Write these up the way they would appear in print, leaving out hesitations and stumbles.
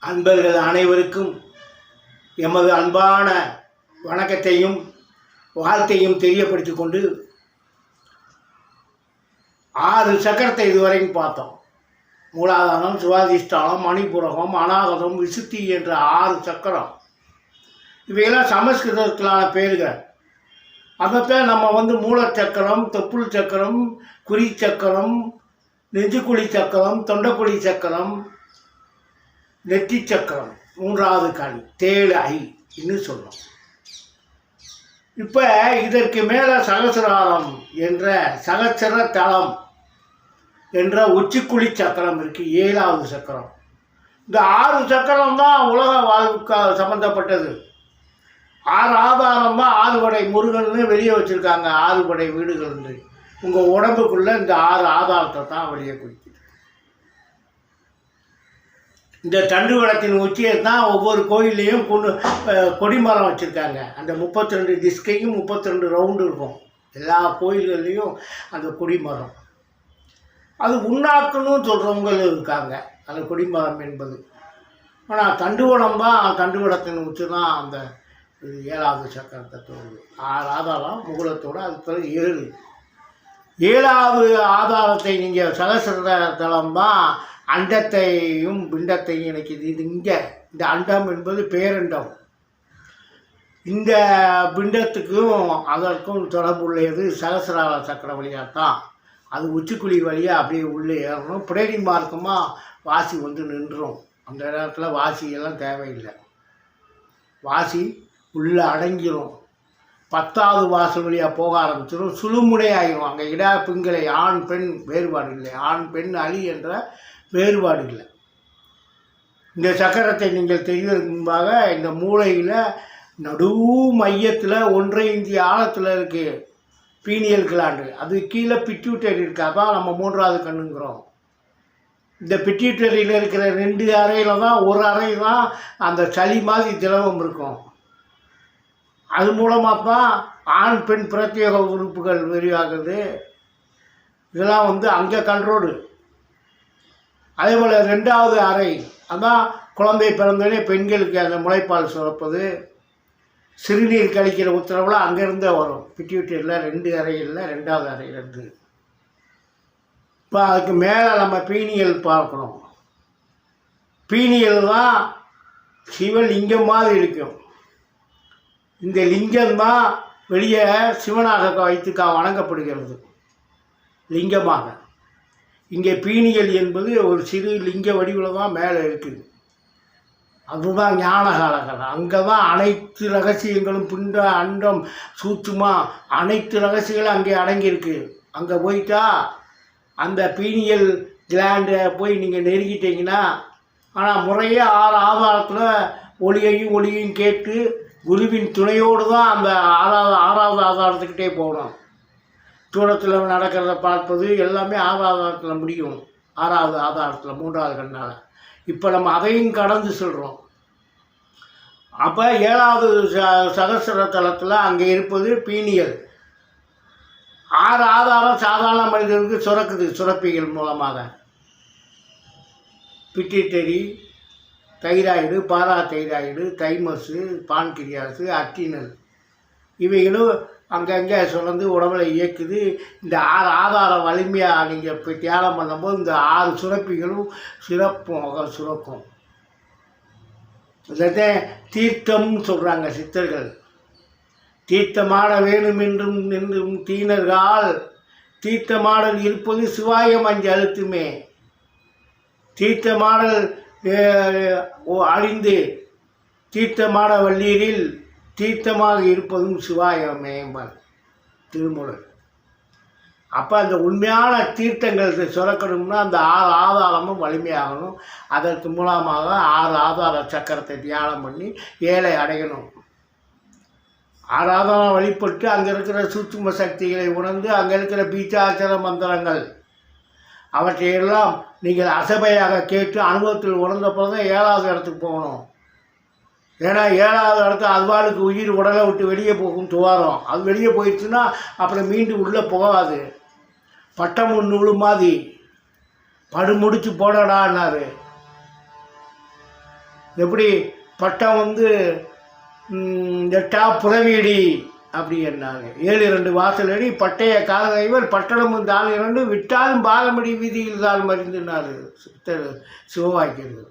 அன்பர்கள் அனைவருக்கும் எமது அன்பான வணக்கத்தையும் வாழ்த்தையும் தெரியப்படுத்திக் கொண்டு 6 சக்கரத்தை இதுவரைக்கும் பார்த்தோம். மூலாதாரம், சுவாதிஷ்டானம், மணிபுரகம், அநாகதம், விசுத்தி என்ற 6 சக்கரம். இவையெல்லாம் சமஸ்கிருதத்திலான பேர்கள். அதைத்தான் நம்ம மூலச்சக்கரம், தொப்புள் சக்கரம், குறி சக்கரம், நெஞ்சுக்குழி சக்கரம், தொண்டக்குழி சக்கரம், நெற்றி சக்கரம், 3வது காணி தேழு ஐ இன்னும் சொல்லணும். இப்போ இதற்கு மேலே சகசிராரம் என்ற சகசிர தளம் என்ற உச்சிக்குழி சக்கரம் இருக்குது, 7வது சக்கரம். இந்த 6 சக்கரம் தான் உலக வாழ்வுக்கு சம்மந்தப்பட்டது. 6 ஆதாரம் தான் 6 படை முருகன்னு வெளியே வச்சுருக்காங்க. 6 படை வீடுகள் உங்கள் உடம்புக்குள்ளே இந்த 6 ஆதாரத்தை தான் வெளியே குறிக்குது. இந்த தண்டுவடத்தின் உச்சியை தான் ஒவ்வொரு கோயிலையும் கொடிமரம் வச்சுருக்காங்க. அந்த 32 திஸ்கையும் 32 ரவுண்டு இருக்கும். எல்லா கோயில்கள்லேயும் அந்த கொடிமரம். அது உண்ணாக்குன்னு சொல்கிறவங்களும் இருக்காங்க அந்த கொடிமரம் என்பது. ஆனால் தண்டுவடம் தான், தண்டுவடத்தின் உச்சி தான் அந்த 7வது சக்கரத்தை தோணுது. 6 ஆதாரம் முகுலத்தோடு அது பிறகு 7வது ஆதாரத்தை நீங்கள் சகசிர தளம் தான் அண்டத்தையும் பிண்டத்தையும் இணைக்குது. இது இங்கே இந்த அண்டம் என்பது பேரண்டம். இந்த பிண்டத்துக்கும் அதற்கும் தொடர்புள்ளது சகசிரார சக்கர வழியாக தான். அது உச்சிக்குழி வழியாக அப்படியே உள்ளே ஏறணும். பிடரி மார்க்கமாக வாசி நின்றும். அந்த நேரத்தில் வாசியெல்லாம் தேவையில்லை. வாசி உள்ளே அடங்கிடும். 10வது வாசல் வழியாக போக ஆரம்பிச்சிடும். சுழுமுனை ஆகிடும். அங்கே இடா பிங்களை ஆண் பெண் வேறுபாடு இல்லை. ஆண் பெண் அலி என்ற வேறுபாடு இல்லை. இந்த சக்கரத்தை நீங்கள் தெரிவதற்கு முன்பாக இந்த மூளையில் நடு மையத்தில் 1.5 இன்ச் ஆழத்தில் இருக்குது பீனியல் கிளாண்டு. அது கீழே பிட்யூட்டரி இருக்குது. அதான் நம்ம 3வது கண்ணுங்கிறோம். இந்த பிட்யூட்டரியில் இருக்கிற 2 அறையில் தான், ஒரு அறை தான் அந்த சளி மாதிரி திரவம் இருக்கும். அது மூலமாக தான் ஆண் பெண் பிரத்யேக உறுப்புகள் விரிவாகுது. இதெல்லாம் அங்கே கண்ட்ரோடு. அதே போல் 2வது அறை அதான் குழந்தை பிறந்தோடனே பெண்களுக்கு அந்த முளைப்பால் சுரப்பது, சிறுநீர் கழிக்கிற உத்தரவில் அங்கேருந்தே வரும். பிட்யூட்டரியில் 2 அறைகளில் 2வது அறையிலேருந்து. இப்போ அதுக்கு மேலே நம்ம பீனியல் பார்க்கணும். பீனியல் தான் சிவலிங்கம் மாதிரி இருக்கும். இந்த லிங்கம்தான் வெளியே சிவனாக வைத்து வணங்கப்படுகிறது லிங்கமாக. இங்கே பீனியல் என்பது ஒரு சிறு லிங்க வடிவில் தான் மேலே இருக்குது. அதுதான் ஞானகாலகலை. அங்கே தான் அனைத்து ரகசியங்களும், பிண்ட அண்டம் சூட்சுமா அனைத்து ரகசியங்களும் அங்கே அடங்கியிருக்கு. அங்கே போயிட்டா அந்த பீனியல் கிளாண்டை போய் நீங்கள் நெருங்கிட்டீங்கன்னா, ஆனால் முறையே 6 ஆதாரத்தில் ஒளியையும் கேட்டு குருவின் துணையோடு தான் அந்த 6வது ஆதாரத்துக்கிட்டே போகணும். தூரத்தில் நடக்கிறத பார்ப்பது எல்லாமே 6வது ஆதாரத்தில் முடியும். 6வது ஆதாரத்தில் 3வது கண்ணால். இப்போ நம்ம அதையும் கடந்து சொல்கிறோம். அப்போ 7வது சகசிர தலத்தில் அங்கே இருப்பது பீனியல். 6 ஆதாரம் சாதாரண மனிதர்களுக்கு சுரக்குது. சுரப்பிகள் மூலமாக பிட்யூட்டரி, தைராய்டு, பாராதைராய்டு, தைமஸு, பான்கிரியாஸு, அட்ரினல் இவைகளும் அங்கங்கே சுரந்து உடம்புல இயக்குது. இந்த 6 ஆதாரம் வலிமையாக நீங்கள் இப்போ தியானம் பண்ணும்போது இந்த 6 சுரப்பிகளும் சுரக்கும். இதைத்தான் தீர்த்தம்னு சொல்கிறாங்க சித்தர்கள். தீர்த்தமாட வேணுமென்றும் தீனர்கள் தீர்த்தமாடல் இருப்பது சிவாயம் 5 அழுத்துமே. தீர்த்தமாடல் அழிந்து தீர்த்தமாட வள்ளீரில் தீர்த்தமாக இருப்பதும் சிவாயமே திருமூலர். அப்போ அந்த உண்மையான தீர்த்தங்கள் சுரக்கணும்னா அந்த 6 ஆதாரமும் வலிமையாகணும். அதற்கு மூலமாக 6 ஆதார சக்கரத்தை தியானம் பண்ணி 7 அடையணும். 6 ஆதாரம் வழிபட்டு அங்கே இருக்கிற சூட்சும சக்திகளை உணர்ந்து அங்கே இருக்கிற பீச்சாச்சர மந்திரங்கள் அவற்றையெல்லாம் நீங்கள் அசபையாக கேட்டு அனுபவத்தில் உணர்ந்தப்போ தான் 7வது இடத்துக்கு போகணும். ஏன்னா 7வது இடத்துல அதுவாளுக்கு உயிர் உடலை விட்டு வெளியே போகும் துவாரம். அது வெளியே போயிடுச்சுன்னா அப்புறம் மீண்டும் உள்ளே போகாது. பட்டம் நூலு மாதிரி படுமுடிச்சு போடடான்னாரு. எப்படி பட்டம் வந்து எட்டா புறவீடி அப்படி என்னாங்க 7 வாசல் அடி பட்டைய காலகைவர் பட்டணமும் தாள் 2 விட்டாலும் பாலமடி வீதியில் தான் மறிந்தினார் சிவவாக்கியர்கள்.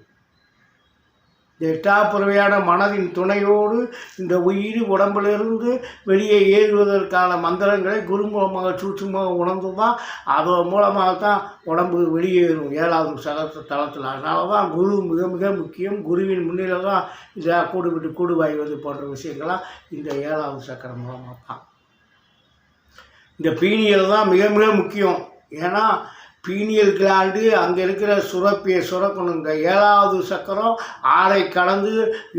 எட்டாப்புறவையான மனதின் துணையோடு இந்த உயிர் உடம்பிலிருந்து வெளியே ஏறுவதற்கான மந்திரங்களை குரு மூலமாக சூட்சுமாக உணர்ந்து தான் அதன் மூலமாகத்தான் உடம்பு வெளியேறும் 7வது சகஸ்ர தளத்தில். அதனால தான் குரு மிக மிக முக்கியம். குருவின் முன்னிலை தான் இதாக கூடு விட்டு கூடு வாய்வது போன்ற விஷயங்கள்லாம் இந்த 7வது சக்கரம் மூலமாக தான். இந்த பீனியல் தான் மிக மிக முக்கியம். ஏன்னா பீனியல் கிளாண்டு அங்கே இருக்கிற சுரப்பியை சுரக்கணுங்க. 7வது சக்கரம் 6ஐ கடந்து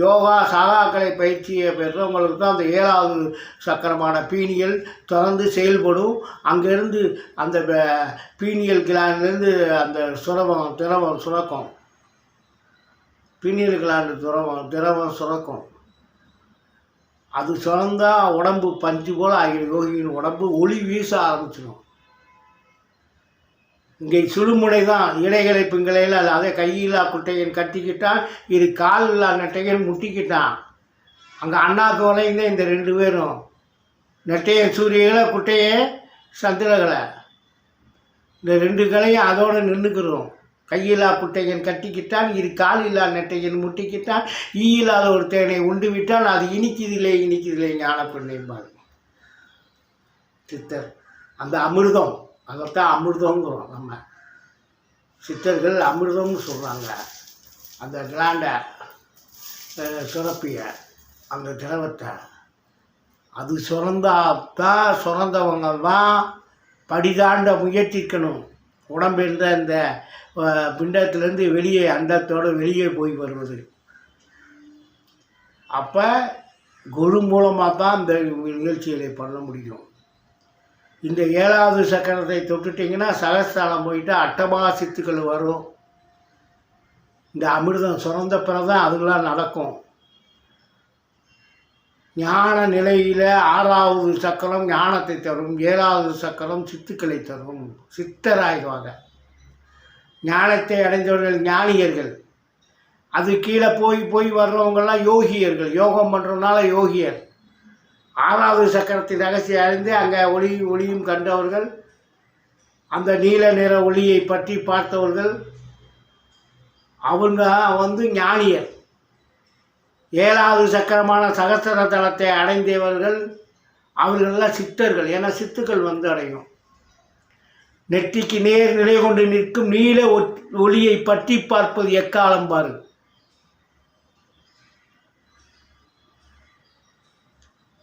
யோகா சாகாக்கலை பயிற்சியை பெற்றவங்களுக்கு தான் அந்த 7வது சக்கரமான பீனியல் தொடர்ந்து செயல்படும். அங்கேருந்து அந்த பீனியல் கிளாண்டிலேருந்து அந்த திரவம் சுரக்கும். பீனியல் கிளாண்டு திரவம் சுரக்கும். அது சுரந்தால் உடம்பு பஞ்சு போல் ஆகிடும். யோகியின் உடம்பு ஒளி வீச ஆரம்பிச்சிடும். இங்கே சுழுமுனை தான் இடைகளை பிங்களையில் அதை கையில்லா குட்டையன் கட்டிக்கிட்டான், இது கால் இல்லா நெட்டையன் முட்டிக்கிட்டான். அங்கே அண்ணாக்கு வளைந்த இந்த 2 பேரும் நெட்டையன் சூரியகளை குட்டையே சந்திரகளை இந்த 2 களையும் அதோடு நின்றுக்கிறோம். கையில்லா குட்டையன் கட்டிக்கிட்டான், இது கால் இல்லா நெட்டையன் முட்டிக்கிட்டான், ஈயில்லாத ஒரு தேனை உண்டு விட்டான், அது இனிக்குதில்லை ஞான பெண்ணைம்பார் சித்தர். அந்த அமிர்தம் அதைத்தான் அமிர்தங்கிறோம். நம்ம சித்தர்கள் அமிர்தம்னு சொல்கிறாங்க. அந்த கிளாண்டை சுரப்பிய அந்த திரவத்தை அது சுரந்தவங்க தான் படிதாண்ட முயற்சிக்கணும். உடம்பு என்ற இந்த பிண்டத்திலேருந்து வெளியே அண்டத்தோடு வெளியே போய் வருவது. அப்போ குரு மூலமாக தான் இந்த நிகழ்ச்சிகளை பண்ண முடியும். இந்த 7வது சக்கரத்தை தொட்டுட்டிங்கன்னா சகஸ்தானம் போயிட்டு அட்டமா சித்துக்கள் வரும். இந்த அமிர்தம் சுரந்த பிறதான் அதுகளாம் நடக்கும். ஞான நிலையில் 6வது சக்கரம் ஞானத்தை தரும், 7வது சக்கரம் சித்துக்களை தரும். சித்தராகிடுவாங்க. ஞானத்தை அடைந்தவர்கள் ஞானியர்கள். அது கீழே போய் வர்றவங்கெல்லாம் யோகியர்கள். யோகம் பண்ணுறதுனால யோகியர். 6வது சக்கரத்தின் ரகசியம் அறிந்து அங்கே ஒளியும் கண்டவர்கள், அந்த நீல நிற ஒளியை பற்றி பார்த்தவர்கள், அவங்க வந்து ஞானியர். 7வது சக்கரமான சகஸ்ர தளத்தை அடைந்தவர்கள் அவர்களெல்லாம் சித்தர்கள். ஏன்னா சித்துக்கள் வந்து அடையும். நெற்றிக்கு நேர் நிலை கொண்டு நிற்கும் நீல ஒளியை பற்றி பார்ப்பது எக்காலம் பாரு.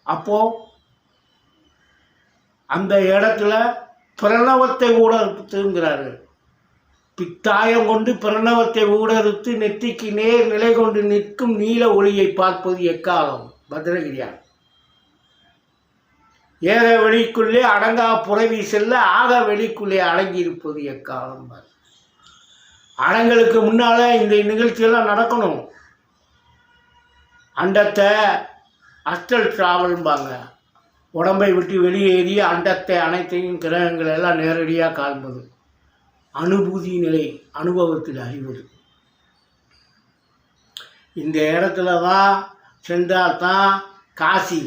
அப்போது அந்த இடத்துல பிரணவத்தை ஊடறுத்துங்கிறாரு. பித்தாயம் கொண்டு பிரணவத்தை ஊடறுத்து நெற்றிக்கு நேர் நிலை கொண்டு நிற்கும் நீல ஒளியை பார்ப்பது எக்காலம் பத்ரகிரியார். ஏக வெளிக்குள்ளே அடங்கா புறவி செல்ல ஆக வெளிக்குள்ளே அடங்கியிருப்பது எக்காலம். அடங்களுக்கு முன்னால் இந்த நிகழ்ச்சியெல்லாம் நடக்கணும். அண்டத்தை அஸ்டல் ட்ராவல்பாங்க. உடம்பை விட்டு வெளியேறி அண்டத்தை அனைத்தையும் கிரகங்கள் எல்லாம் நேரடியாக காண்பது. அனுபூதி நிலை, அனுபவத்தில் அறிவது. இந்த இடத்துல தான் சென்றால் தான் காசி.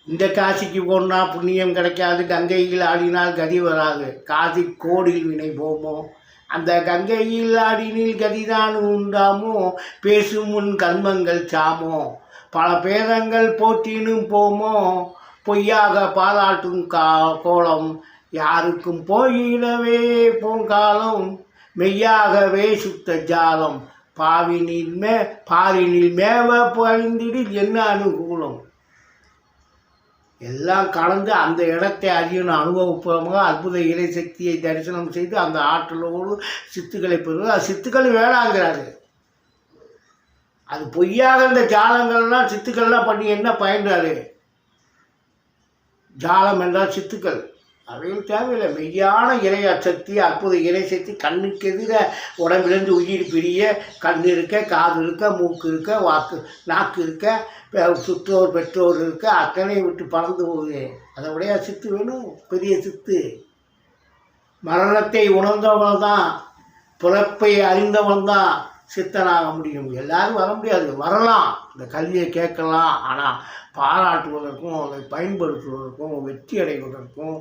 இந்த காசிக்கு போனால் புண்ணியம் கிடைக்காது. கங்கையில் ஆடினால் கதி வராது. காசி கோடில் வினை போமோ, அந்த கங்கையில் ஆடினில் கதிதான் உண்டாமோ, பேசும் முன் கர்மங்கள் சாமோ, பல பேதங்கள் போற்றினும் போமோ, பொய்யாக பாலாட்டும் கோலம் யாருக்கும் போயிடவே போங்காலம், மெய்யாகவே சுத்த ஜாலம் பாரினில் மேவ பழிந்திடு என்ன அனுகூலம். எல்லாம் கலந்து அந்த இடத்தை அறியணும். அனுபவபூர்வமாக அற்புத இறை சக்தியை தரிசனம் செய்து அந்த ஆற்றலோடு சித்துக்களை பெறுவது. அது சித்துக்கள் வேணாங்கிறாரு. அது பொய்யாக இந்த ஜாலங்கள்லாம் சித்துக்கள்லாம் பண்ணி என்ன பயன்றாரு? ஜாலம் என்றால் சித்துக்கள். அவையும் தேவையில்லை. மெய்யான இறை சக்தி, அற்புத இறை சக்தி கண்ணுக்கு எதிர உடம்பிலிருந்து உயிர் பிரிய கண் இருக்க, காது இருக்க, மூக்கு இருக்க, நாக்கு இருக்க, சுற்றோர் பெற்றோர் இருக்க, அத்தனை விட்டு பறந்து போகுது. அதை உடைய சித்து வேணும், பெரிய சித்து. மரணத்தை உணர்ந்தவன் தான், பிறப்பை அறிந்தவன் தான், சித்தனாக முடியும். எல்லாரும் வர முடியாது, வரலாம், இந்த கல்வியை கேட்கலாம். ஆனால் பாராட்டுவதற்கும் அதை பயன்படுத்துவதற்கும் வெற்றி அடைவதற்கும்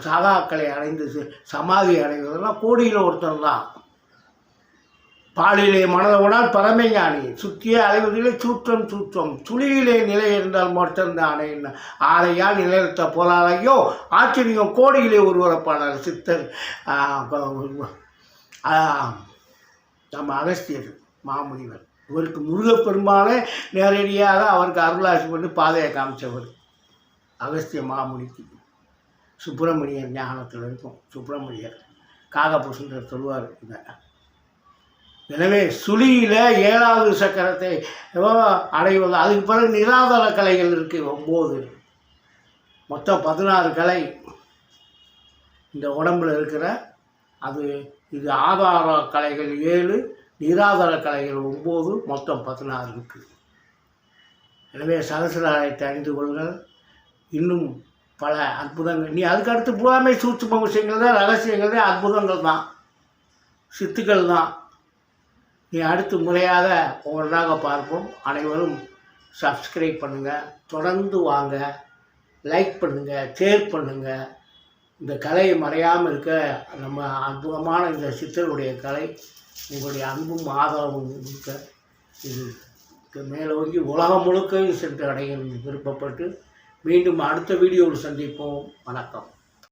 சகாக்களை அடைந்து சமாதி அடைவதெல்லாம் கோடியில் ஒருத்தன் தான். பாலிலே மனதவனால் பரமைஞானி சுற்றியே அலைவதிலே சூற்றம் சூற்றம் சுழியிலே நிலை இருந்தால் மட்டும்தானே ஆலையால் நிலைத்த போலாலையோ ஆச்சரியம் கோடியிலே ஒருவரப்பானார் சித்தர் நம்ம அகஸ்தியர் மாமுனிவர். இவருக்கு முருகப்பெருமானே நேரடியாக அவருக்கு அருளாசி பண்ணி பாதையை காமிச்சவர் அகஸ்திய மாமுனிக்கு. சுப்பிரமணியர் ஞானத்தில் இருக்கும் சுப்பிரமணியர் காகபுசுந்தர் சொல்லுவார் இதை. எனவே சுழியில் 7வது சக்கரத்தை அடைவது. அதுக்கு பிறகு நிராதர கலைகள் இருக்குது 9, மொத்தம் 16 கலை இந்த உடம்பில் இருக்கிற. அது இது ஆதார கலைகள் 7, நிராதர கலைகள் 9, மொத்தம் 16 இருக்குது. எனவே சகசிராலயத்தை அறிந்து கொள்ளுங்கள். இன்னும் பல அற்புதங்கள். நீ அதுக்கு அடுத்து பூராமே சூட்சும விஷயங்கள் தான், ரகசியங்கள் தான், அற்புதங்கள் தான், சித்துக்கள் தான். நீ அடுத்து முறையாக ஒவ்வொன்றாக பார்ப்போம். அனைவரும் சப்ஸ்கிரைப் பண்ணுங்கள், தொடர்ந்து வாங்க, லைக் பண்ணுங்கள், ஷேர் பண்ணுங்கள். இந்த கலை மறையாமல் இருக்க நம்ம அற்புதமான இந்த சித்தருடைய கலை உங்களுடைய அன்பும் ஆதரவும் இருக்க இது மேலோங்கி உலகம் முழுக்க சென்று அடைய விருப்பப்பட்டு மீண்டும் அடுத்த வீடியோவில் சந்திப்போம். வணக்கம்.